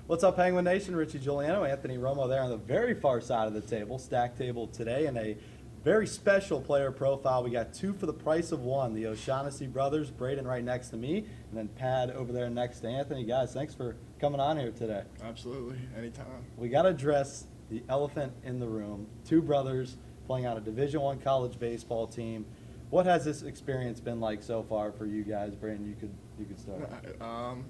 What's up, Penguin Nation? Richie Giuliano, Anthony Romo there on the very far side of the table, stack table today, and a very special player profile. We got two for the price of one. The O'Shaughnessy brothers, Braeden right next to me, and then Pad over there next to Anthony. Guys, thanks for coming on here today. Absolutely, anytime. We got to address the elephant in the room. Two brothers playing on a Division I college baseball team. What has this experience been like so far for you guys? Braeden, you could start.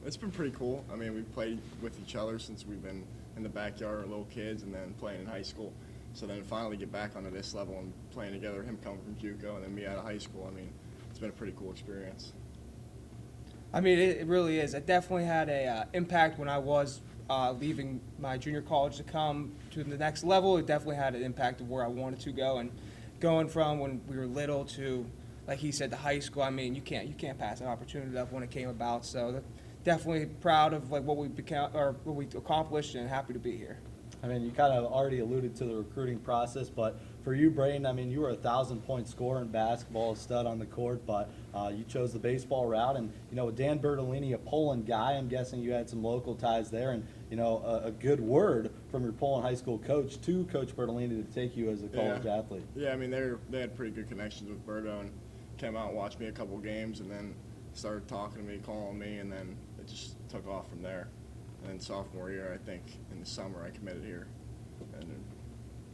It's been pretty cool. I mean, we've played with each other since we've been in the backyard, little kids, and then playing in high school. So then finally get back onto this level and playing together, him coming from JUCO and then me out of high school. I mean, it's been a pretty cool experience. I mean, it really is. It definitely had a impact when I was leaving my junior college to come to the next level. It definitely had an impact of where I wanted to go, and going from when we were little to, like he said, to high school. I mean, you can't pass an opportunity up when it came about. So definitely proud of like what we became or what we accomplished, and happy to be here. I mean, you kind of already alluded to the recruiting process, but for you, Braeden, I mean, you were a 1,000-point scorer in basketball, a stud on the court, but you chose the baseball route. And, you know, with Dan Bertolini, a Poland guy, I'm guessing you had some local ties there, and, you know, a good word from your Poland high school coach to Coach Bertolini to take you as a college athlete. Yeah, I mean, they had pretty good connections with Berto, and came out and watched me a couple games, and then started talking to me, calling me, and then it just took off from there. And then sophomore year, I think, in the summer, I committed here, and then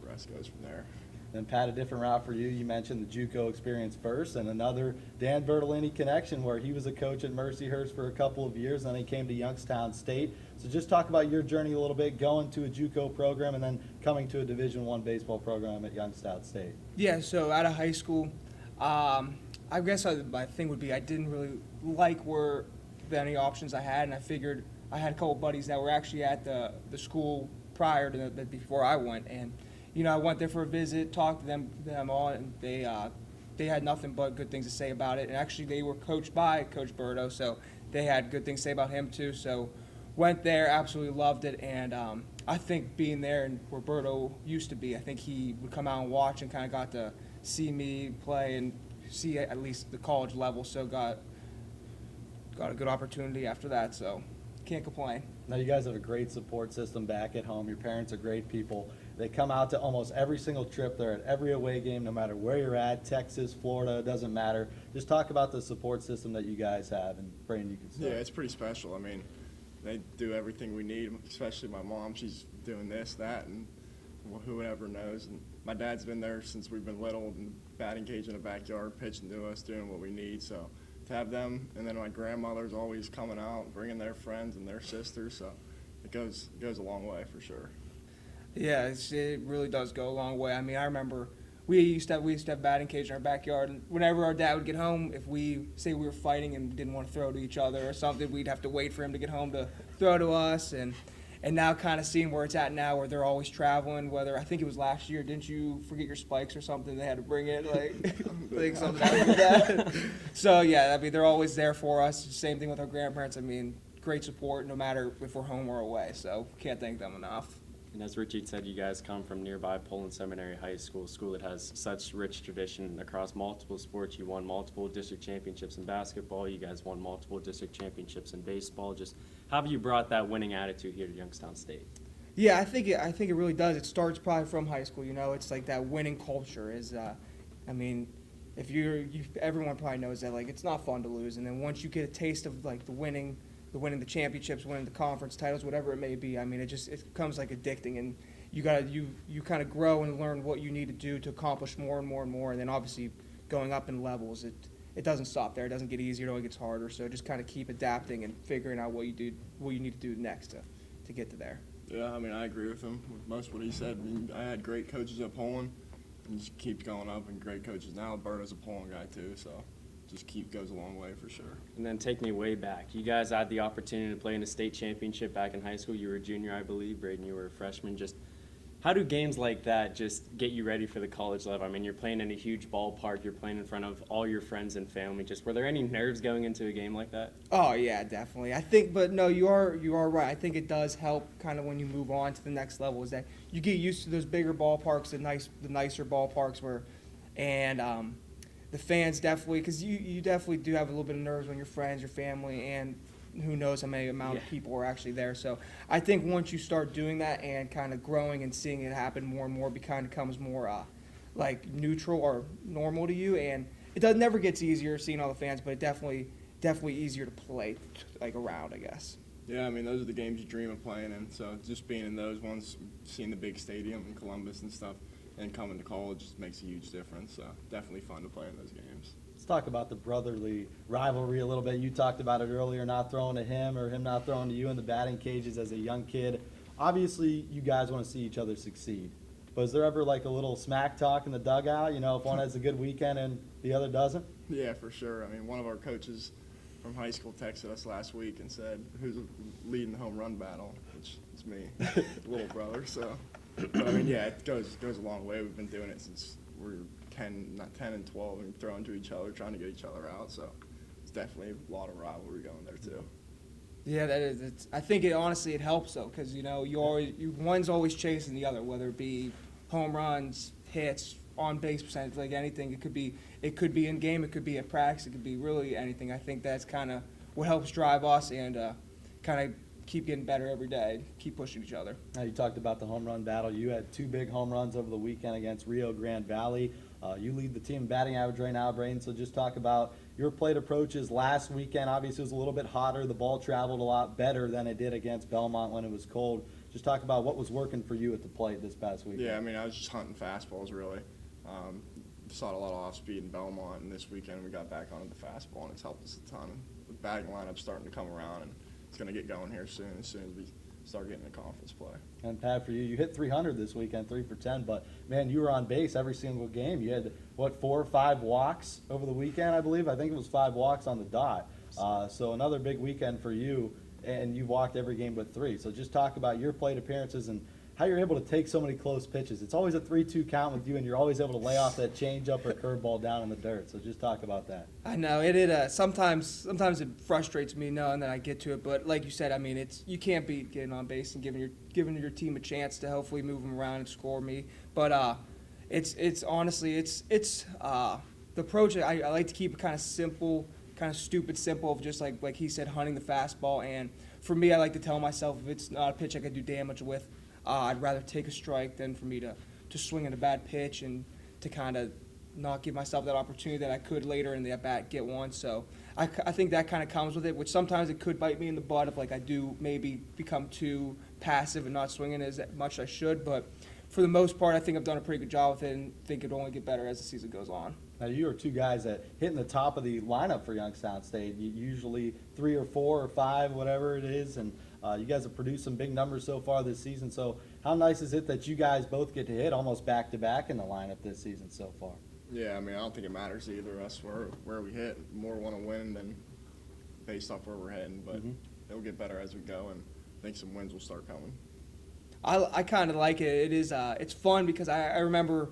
the rest goes from there. Then, Pat, a different route for you. You mentioned the JUCO experience first, and another Dan Bertolini connection where he was a coach at Mercyhurst for a couple of years, then he came to Youngstown State. So just talk about your journey a little bit, going to a JUCO program and then coming to a Division I baseball program at Youngstown State. Yeah, so out of high school, I guess my thing would be I didn't really like where any options I had, and I figured I had a couple buddies that were actually at the school prior to before I went, and you know I went there for a visit, talked to them all, and they had nothing but good things to say about it. And actually, they were coached by Coach Berto, so they had good things to say about him too. So went there, absolutely loved it, and I think being there and where Berto used to be, I think he would come out and watch and kind of got to see me play and see at least the college level. So got a good opportunity after that. So can't complain. Now, you guys have a great support system back at home. Your parents are great people. They come out to almost every single trip. They're at every away game, no matter where you're at, Texas, Florida, it doesn't matter. Just talk about the support system that you guys have, and Braeden, you can start. Yeah, it's pretty special. I mean, they do everything we need, especially my mom. She's doing this, that, and whoever knows. And my dad's been there since we've been little, in the batting cage in the backyard, pitching to us, doing what we need. So to have them, and then my grandmother's always coming out, bringing their friends and their sisters, so it goes a long way for sure. Yeah, it really does go a long way. I mean, I remember we used to have batting cage in our backyard, and whenever our dad would get home, if we were fighting and didn't want to throw to each other or something, we'd have to wait for him to get home to throw to us. And now kind of seeing where it's at now, where they're always traveling. Whether I think it was last year, didn't you forget your spikes or something? They had to bring it, like something happened with that. So yeah, I mean they're always there for us. Same thing with our grandparents. I mean, great support no matter if we're home or away. So can't thank them enough. And as Richie said, you guys come from nearby Poland Seminary High School, a school that has such rich tradition across multiple sports. You won multiple district championships in basketball. You guys won multiple district championships in baseball. Just how have you brought that winning attitude here to Youngstown State? Yeah, I think it really does. It starts probably from high school. You know, it's like that winning culture is. I mean, if everyone probably knows that like it's not fun to lose, and then once you get a taste of like the winning the championships, winning the conference titles, whatever it may be. I mean, it becomes like addicting, and you kind of grow and learn what you need to do to accomplish more and more and more. And then obviously going up in levels, it doesn't stop there. It doesn't get easier. It only gets harder. So just kind of keep adapting and figuring out what you need to do next to get to there. Yeah, I mean, I agree with him with most of what he said. I mean, I had great coaches at Poland, and just keep going up, and great coaches now. Berto's a Poland guy too, so just goes a long way for sure. And then take me way back. You guys had the opportunity to play in a state championship back in high school. You were a junior, I believe. Braeden, you were a freshman. Just how do games like that just get you ready for the college level? I mean, you're playing in a huge ballpark. You're playing in front of all your friends and family. Just were there any nerves going into a game like that? Oh yeah, definitely. I think, but no, you are right. I think it does help kind of when you move on to the next level. Is that you get used to those bigger ballparks, the nicer ballparks the fans definitely, because you definitely do have a little bit of nerves when your friends, your family, and who knows how many amount of people are actually there. So I think once you start doing that and kind of growing and seeing it happen more and more, it kind of becomes more like neutral or normal to you. And it never gets easier seeing all the fans, but it definitely easier to play like around, I guess. Yeah, I mean, those are the games you dream of playing in. So just being in those ones, seeing the big stadium in Columbus and stuff, and coming to college just makes a huge difference. So definitely fun to play in those games. Let's talk about the brotherly rivalry a little bit. You talked about it earlier, not throwing to him or him not throwing to you in the batting cages as a young kid. Obviously, you guys want to see each other succeed. But is there ever like a little smack talk in the dugout, if one has a good weekend and the other doesn't? Yeah, for sure. I mean, one of our coaches from high school texted us last week and said, "Who's leading the home run battle?" Which is me, little brother. So, but I mean, yeah, it goes a long way. We've been doing it since we were 10 and 12, and throwing to each other, trying to get each other out. So, it's definitely a lot of rivalry going there too. Yeah, that is. I think honestly it helps though, because one's always chasing the other, whether it be home runs, hits, on base percentage, like anything. It could be in game, it could be at practice, it could be really anything. I think that's kind of what helps drive us and kind of keep getting better every day, keep pushing each other. Now, you talked about the home run battle. You had 2 big home runs over the weekend against Rio Grande Valley. You lead the team in batting average right now, Braeden. So just talk about your plate approaches last weekend. Obviously, it was a little bit hotter. The ball traveled a lot better than it did against Belmont when it was cold. Just talk about what was working for you at the plate this past weekend. Yeah, I mean, I was just hunting fastballs, really. Saw a lot of off-speed in Belmont, and this weekend we got back onto the fastball, and it's helped us a ton. The batting lineup's starting to come around, and it's going to get going here soon as we start getting the conference play. And Pat, for you hit 300 this weekend, 3 for 10, but man, you were on base every single game. You had, 4 or 5 walks over the weekend, I believe? I think it was 5 walks on the dot. So another big weekend for you, and you walked every game but 3. So just talk about your plate appearances and how you're able to take so many close pitches. It's always a 3-2 count with you, and you're always able to lay off that changeup or curveball down in the dirt. So just talk about that. I know it. Sometimes it frustrates me knowing that I get to it, but like you said, I mean, you can't beat getting on base and giving your team a chance to hopefully move them around and score me. But it's honestly the approach. I like to keep it kind of simple, kind of stupid simple, of just like he said, hunting the fastball. And for me, I like to tell myself if it's not a pitch I could do damage with, I'd rather take a strike than for me to swing at a bad pitch and to kind of not give myself that opportunity that I could later in the at-bat get one. So I think that kind of comes with it, which sometimes it could bite me in the butt if I do maybe become too passive and not swinging as much as I should. But for the most part, I think I've done a pretty good job with it and think it'll only get better as the season goes on. Now, you are 2 guys that hitting the top of the lineup for Youngstown State. Usually 3 or 4 or 5, whatever it is, and you guys have produced some big numbers so far this season. So how nice is it that you guys both get to hit almost back-to-back in the lineup this season so far? Yeah, I mean, I don't think it matters to either of us where we hit. More want to win than based off where we're heading, but it'll get better as we go, and I think some wins will start coming. I kind of like it. It is it's fun because I remember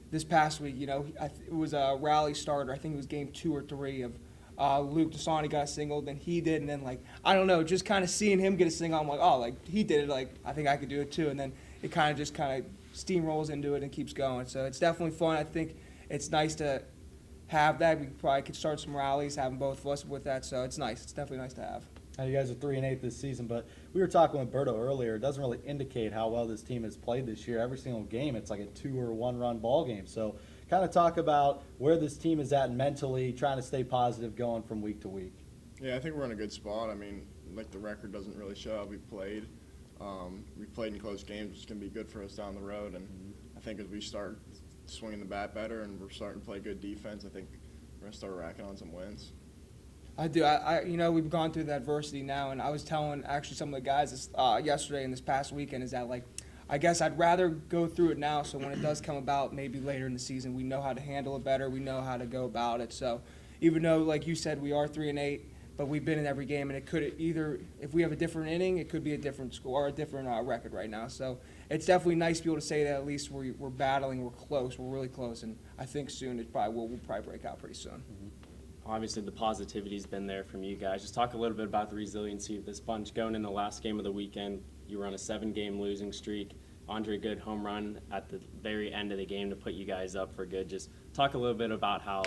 this past week, it was a rally starter. I think it was game 2 or 3 of Luke Dasani got a single, then he did, and then I don't know, just kind of seeing him get a single, I'm like, he did it, I think I could do it too, and then it kind of steamrolls into it and keeps going. So it's definitely fun. I think it's nice to have that. We probably could start some rallies, having both of us with that. So it's nice. It's definitely nice to have. Now, you guys are 3-8 this season, but we were talking with Berto earlier. It doesn't really indicate how well this team has played this year. Every single game, it's like a 2 or 1 run ball game. So kind of talk about where this team is at mentally, trying to stay positive going from week to week. Yeah, I think we're in a good spot. I mean, the record doesn't really show how we played. We played in close games, which is going to be good for us down the road. And I think as we start swinging the bat better and we're starting to play good defense, I think we're going to start racking on some wins. I do. We've gone through the adversity now, and I was telling actually some of the guys this, yesterday and this past weekend is that I guess I'd rather go through it now, so when it does come about, maybe later in the season, we know how to handle it better. We know how to go about it. So even though, like you said, we are 3-8, but we've been in every game, and it could either, if we have a different inning, it could be a different score or a different record right now. So it's definitely nice to be able to say that at least we're battling, we're close, we're really close, and I think soon we'll probably break out pretty soon. Obviously, the positivity's been there from you guys. Just talk a little bit about the resiliency of this bunch. Going in the last game of the weekend, you were on a 7-game losing streak. Andre Good home run at the very end of the game to put you guys up for good. Just talk a little bit about how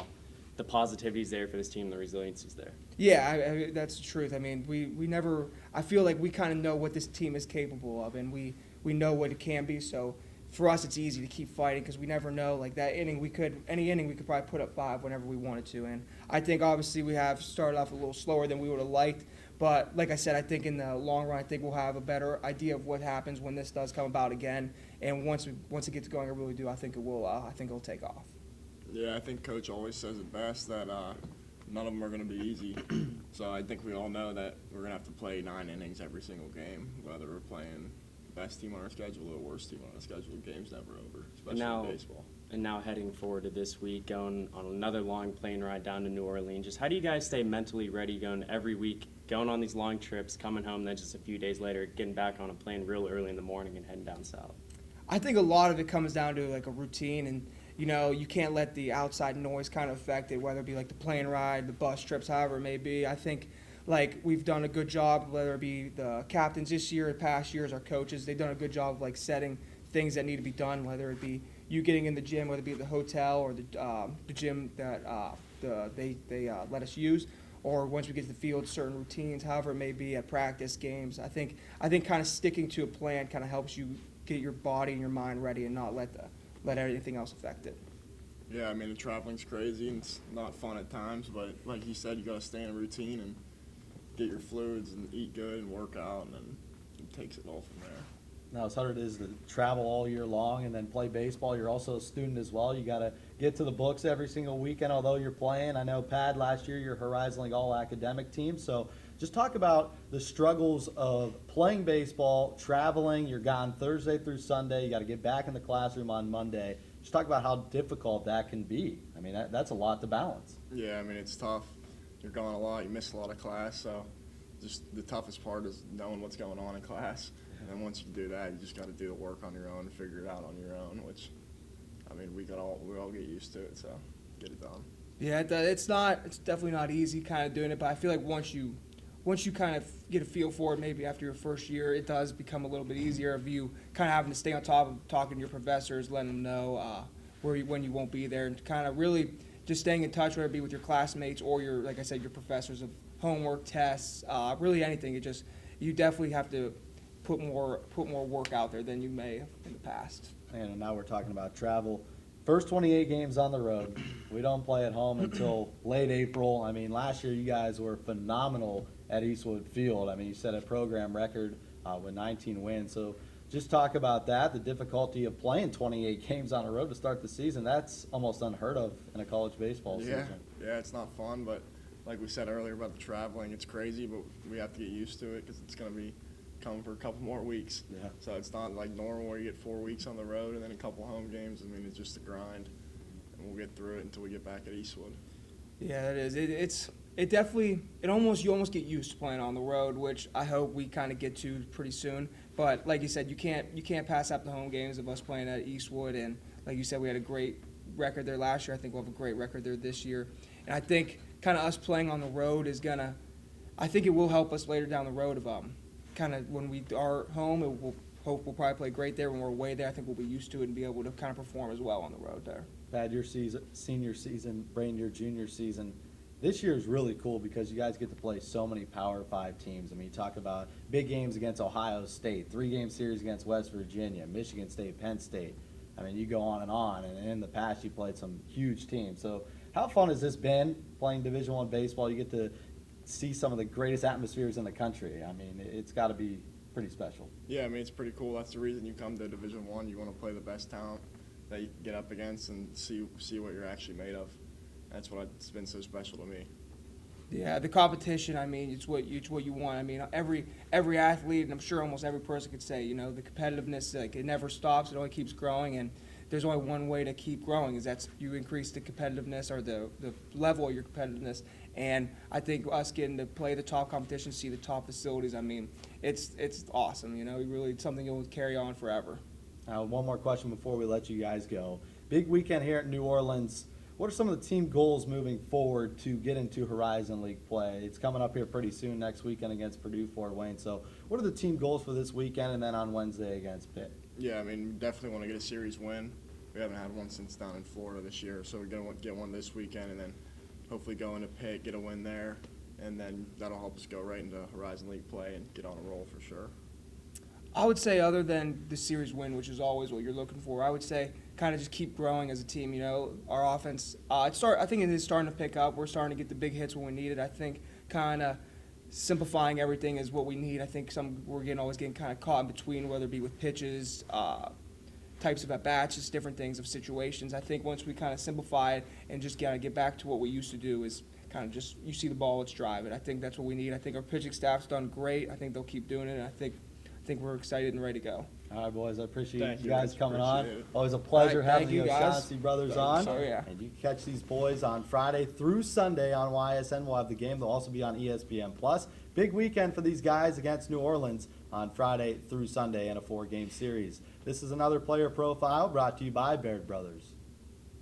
the positivity is there for this team, the resilience is there. Yeah, that's the truth. I mean, we never. I feel like we kind of know what this team is capable of, and we know what it can be. So for us, it's easy to keep fighting because we never know. Like that inning, any inning we could probably put up 5 whenever we wanted to. And I think obviously we have started off a little slower than we would have liked. But like I said, I think in the long run, I think we'll have a better idea of what happens when this does come about again. And once it gets going, I really do. I think it will. I think it'll take off. Yeah, I think Coach always says it best that none of them are going to be easy. So I think we all know that we're going to have to play 9 innings every single game, whether we're playing the best team on our schedule or the worst team on our schedule. The game's never over, especially in baseball. And now heading forward to this week, going on another long plane ride down to New Orleans. Just how do you guys stay mentally ready going every week, going on these long trips, coming home, then just a few days later, getting back on a plane real early in the morning and heading down south? I think a lot of it comes down to like a routine, and you can't let the outside noise kind of affect it, whether it be like the plane ride, the bus trips, however it may be. I think like we've done a good job, whether it be the captains this year or past years, our coaches, they've done a good job of like setting things that need to be done, whether it be you getting in the gym, whether it be at the hotel or the gym that they let us use, or once we get to the field, certain routines, however it may be at practice, games. I think kind of sticking to a plan kind of helps you get your body and your mind ready and not let anything else affect it. Yeah, I mean, the traveling's crazy and it's not fun at times, but like you said, you got to stay in a routine and get your fluids and eat good and work out, and then it takes it all from there. Now, as hard it is to travel all year long and then play baseball, you're also a student as well. You got to get to the books every single weekend, although you're playing. I know, Pad, last year you're Horizon League all-academic team. So just talk about the struggles of playing baseball, traveling. You're gone Thursday through Sunday. You got to get back in the classroom on Monday. Just talk about how difficult that can be. I mean, that's a lot to balance. Yeah, I mean, it's tough. You're gone a lot. You miss a lot of class, so just the toughest part is knowing what's going on in class. And then once you do that, you just got to do the work on your own and figure it out on your own, which, I mean, we all get used to it, so get it done. Yeah, it's definitely not easy kind of doing it, but I feel like once you kind of get a feel for it, maybe after your first year, it does become a little bit easier of you kind of having to stay on top of talking to your professors, letting them know when you won't be there, and kind of really just staying in touch, whether it be with your classmates or your, like I said, your professors of homework, tests, really anything. You definitely have to put more work out there than you may have in the past. And now we're talking about travel. First 28 games on the road. We don't play at home until late April. I mean, last year you guys were phenomenal at Eastwood Field. I mean, you set a program record with 19 wins. So just talk about that, the difficulty of playing 28 games on the road to start the season. That's almost unheard of in a college baseball season. Yeah, it's not fun, but like we said earlier about the traveling, it's crazy, but we have to get used to it because it's going to be coming for a couple more weeks. Yeah. So it's not like normal where you get 4 weeks on the road and then a couple home games. I mean, it's just a grind, and we'll get through it until we get back at Eastwood. Yeah, it is. You almost get used to playing on the road, which I hope we kind of get to pretty soon. But like you said, you can't pass up the home games of us playing at Eastwood, and like you said, we had a great record there last year. I think we'll have a great record there this year, and I think kind of us playing on the road I think it will help us later down the road of kind of when we are home. We'll probably play great there. When we're away there, I think we'll be used to it and be able to kind of perform as well on the road there. Pad, your senior season, Braeden, your junior season. This year is really cool because you guys get to play so many Power 5 teams. I mean, you talk about big games against Ohio State, 3-game series against West Virginia, Michigan State, Penn State. I mean, you go on, and in the past you played some huge teams. So how fun has this been playing Division I baseball? You get to see some of the greatest atmospheres in the country. I mean, it's got to be pretty special. Yeah, I mean, it's pretty cool. That's the reason you come to Division I. You want to play the best talent that you can get up against and see what you're actually made of. That's what's been so special to me. Yeah, the competition, I mean, it's what you want. I mean, every athlete, and I'm sure almost every person could say, the competitiveness, like, it never stops. It only keeps growing, and there's only one way to keep growing, is that's you increase the competitiveness or the level of your competitiveness. And I think us getting to play the top competition, see the top facilities, I mean, it's awesome. Really, it's something you'll carry on forever. One more question before we let you guys go. Big weekend here at New Orleans. What are some of the team goals moving forward to get into Horizon League play? It's coming up here pretty soon next weekend against Purdue Fort Wayne. So what are the team goals for this weekend and then on Wednesday against Pitt? Yeah, I mean, we definitely want to get a series win. We haven't had one since down in Florida this year, so we're going to get one this weekend and then hopefully go into Pitt, get a win there, and then that'll help us go right into Horizon League play and get on a roll for sure. I would say other than the series win, which is always what you're looking for, I would say kind of just keep growing as a team. You know, our offense, I think it is starting to pick up. We're starting to get the big hits when we need it. I think kind of simplifying everything is what we need. I think we're always getting kind of caught in between, whether it be with pitches, types of at-bats, just different things of situations. I think once we kind of simplify it and just kind of get back to what we used to do is kind of just, you see the ball, let's drive it. I think that's what we need. I think our pitching staff's done great. I think they'll keep doing it, and I think we're excited and ready to go. All right, boys, I appreciate Thank you you, guys guys. coming Appreciate on. it. Always a pleasure All right, thank having you, the guys. O'Shaughnessy brothers Thank you, on. Oh, yeah. And you can catch these boys on Friday through Sunday on YSN. We'll have the game. They'll also be on ESPN+. Big weekend for these guys against New Orleans on Friday through Sunday in a 4-game series. This is another player profile brought to you by Baird Brothers.